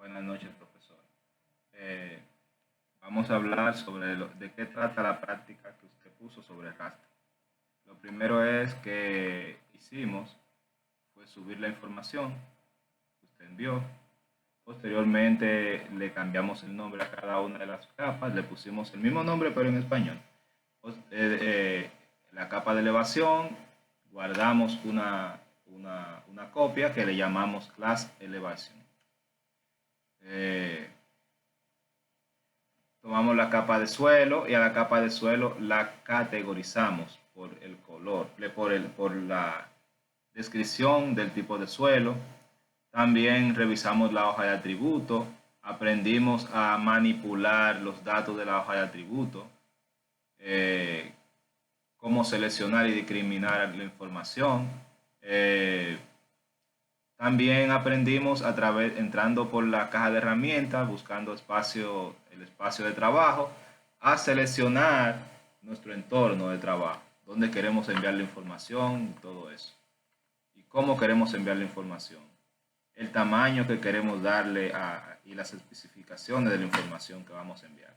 Buenas noches, profesor. Eh, Vamos a hablar sobre de qué trata la práctica que usted puso sobre raster. Lo primero es que hicimos fue subir la información que usted envió. Posteriormente le cambiamos el nombre a cada una de las capas, le pusimos el mismo nombre pero en español. La capa de elevación, guardamos una copia que le llamamos class elevation. Tomamos la capa de suelo y a la capa de suelo la categorizamos por el color, por la descripción del tipo de suelo. También revisamos la hoja de atributos, aprendimos a manipular los datos de la hoja de atributos, cómo seleccionar y discriminar la información. También aprendimos entrando por la caja de herramientas, buscando el espacio de trabajo, a seleccionar nuestro entorno de trabajo, dónde queremos enviar la información y todo eso. Y cómo queremos enviar la información. El tamaño que queremos darle y las especificaciones de la información que vamos a enviar.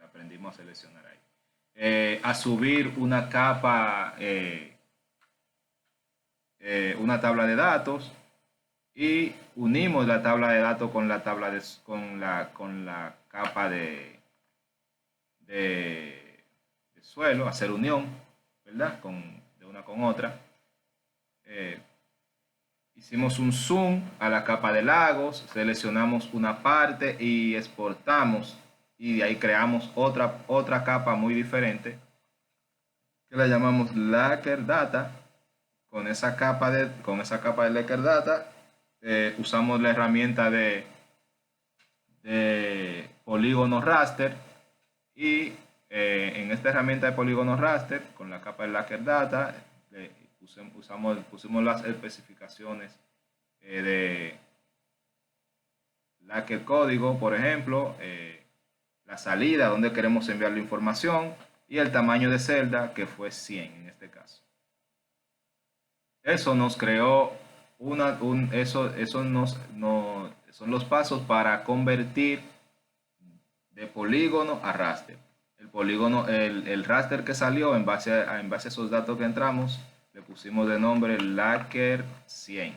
Aprendimos a seleccionar ahí. A subir una capa, una tabla de datos, y unimos la tabla de datos con la capa de suelo, hacer unión, ¿verdad? De una con otra. Hicimos un zoom a la capa de lagos, seleccionamos una parte y exportamos, y de ahí creamos otra capa muy diferente que la llamamos Laker Data. Con esa capa de Laker Data usamos la herramienta de polígono raster, y en esta herramienta de polígono raster con la capa de Laker Data pusimos las especificaciones de Laker código, por ejemplo, la salida donde queremos enviar la información y el tamaño de celda, que fue 100 en este caso. Eso nos creó son los pasos para convertir de polígono a raster. El raster que salió en base a esos datos que entramos, le pusimos de nombre Laker 100.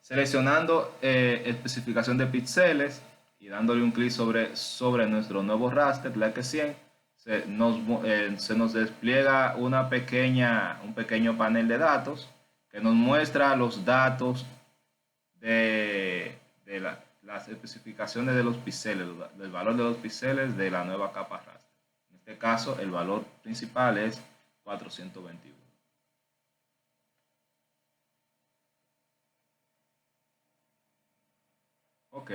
Seleccionando especificación de píxeles y dándole un clic sobre nuestro nuevo raster Laker 100, se nos despliega un pequeño panel de datos que nos muestra los datos de las especificaciones de los píxeles, del valor de los píxeles de la nueva capa raster. En este caso, el valor principal es 421. Ok,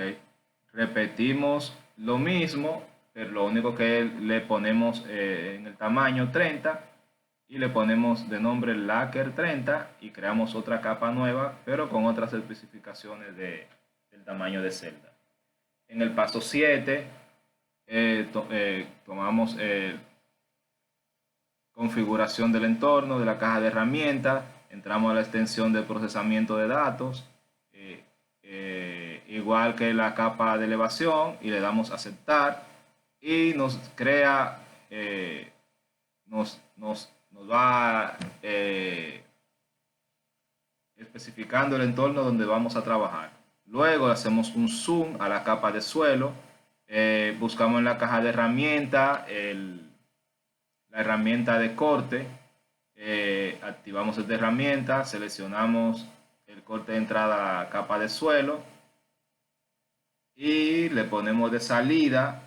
repetimos lo mismo, pero lo único que le ponemos en el tamaño 30 y le ponemos de nombre Laker 30 y creamos otra capa nueva, pero con otras especificaciones del tamaño de celda. En el paso 7 tomamos configuración del entorno de la caja de herramientas, entramos a la extensión de procesamiento de datos, igual que la capa de elevación, y le damos a aceptar y nos crea, nos va especificando el entorno donde vamos a trabajar. Luego hacemos un zoom a la capa de suelo, buscamos en la caja de herramientas la herramienta de corte, activamos esta herramienta, seleccionamos el corte de entrada a la capa de suelo y le ponemos de salida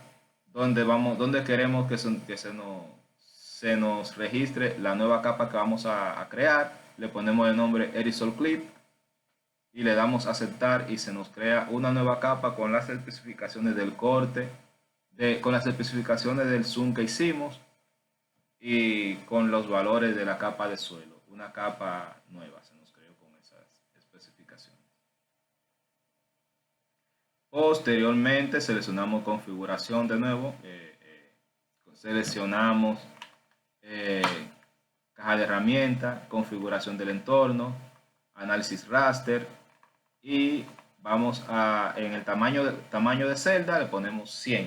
donde queremos que se nos registre la nueva capa que vamos a crear. Le ponemos el nombre Aerosol Clip y le damos a aceptar y se nos crea una nueva capa con las especificaciones del corte, con las especificaciones del zoom que hicimos y con los valores de la capa de suelo. Una capa nueva se nos creó con esas especificaciones. Posteriormente seleccionamos configuración de nuevo, seleccionamos caja de herramientas, configuración del entorno, análisis raster, y vamos a, en el tamaño de celda le ponemos 100.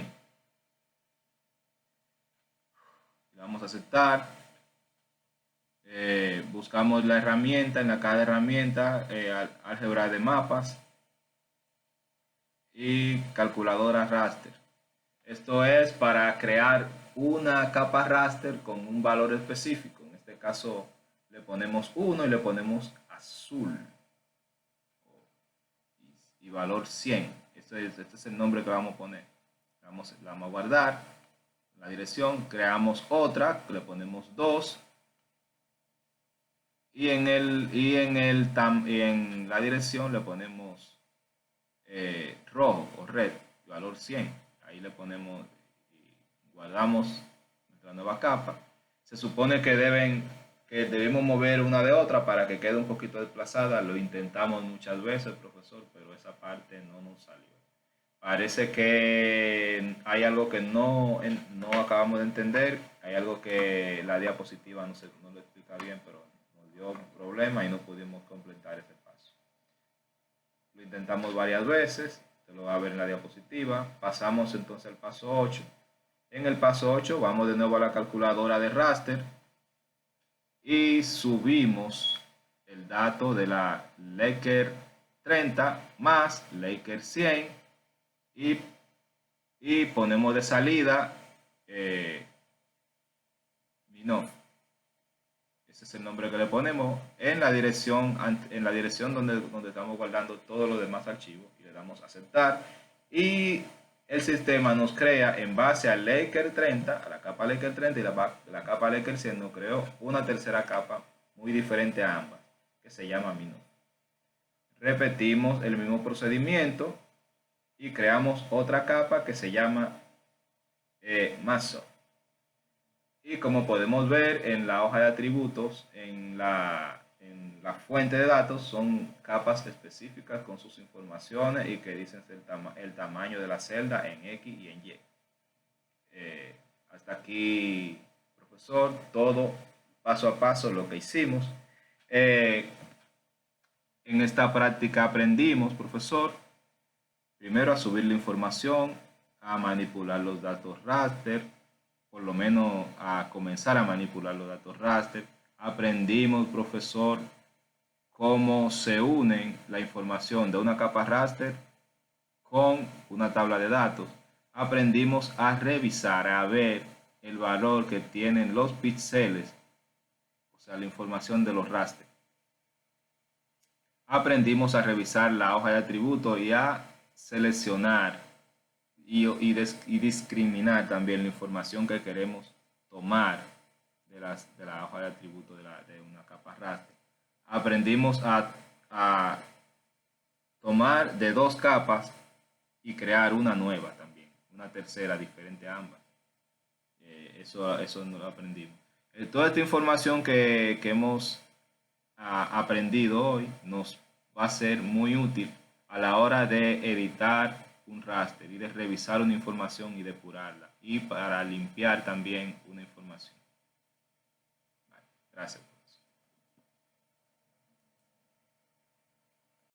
Le vamos a aceptar. Buscamos la herramienta, en la caja de herramientas, álgebra de mapas y calculadora raster. Esto es para crear una capa raster con un valor específico. En este caso le ponemos 1 y le ponemos azul y valor 100. Este es el nombre que vamos a poner. La vamos a guardar la dirección, creamos otra, le ponemos 2 y en la dirección le ponemos rojo o red, valor 100. Ahí le ponemos y guardamos nuestra nueva capa. Se supone que debemos mover una de otra para que quede un poquito desplazada. Lo intentamos muchas veces, profesor, pero esa parte no nos salió. Parece que hay algo que no acabamos de entender. Hay algo que la diapositiva no lo explica bien, pero nos dio un problema y no pudimos completar ese paso. Lo intentamos varias veces, se lo va a ver en la diapositiva. Pasamos entonces al paso 8. En el paso 8 vamos de nuevo a la calculadora de raster y subimos el dato de la Laker 30 más Laker 100 y ponemos de salida Minov. Ese es el nombre que le ponemos en la dirección donde estamos guardando todos los demás archivos y le damos a aceptar y el sistema nos crea en base al Laker 30, a la capa Laker 30 y la capa Laker 100 nos creó una tercera capa muy diferente a ambas que se llama Minov. Repetimos el mismo procedimiento y creamos otra capa que se llama Maso. Y como podemos ver en la hoja de atributos, en la fuente de datos, son capas específicas con sus informaciones y que dicen el tamaño de la celda en X y en Y. Hasta aquí, profesor, todo paso a paso lo que hicimos. En esta práctica aprendimos, profesor, primero a subir la información, a manipular los datos raster, por lo menos a comenzar a manipular los datos raster. Aprendimos, profesor, cómo se unen la información de una capa raster con una tabla de datos. Aprendimos a revisar, a ver el valor que tienen los píxeles, o sea, la información de los raster. Aprendimos a revisar la hoja de atributos y a seleccionar y discriminar también la información que queremos tomar de la hoja de atributos de una capa raster. Aprendimos a tomar de dos capas y crear una nueva también, una tercera diferente a ambas. Eso no lo aprendimos. Toda esta información que hemos aprendido hoy nos va a ser muy útil a la hora de editar un raster y de revisar una información y depurarla y para limpiar también una información. Vale, gracias.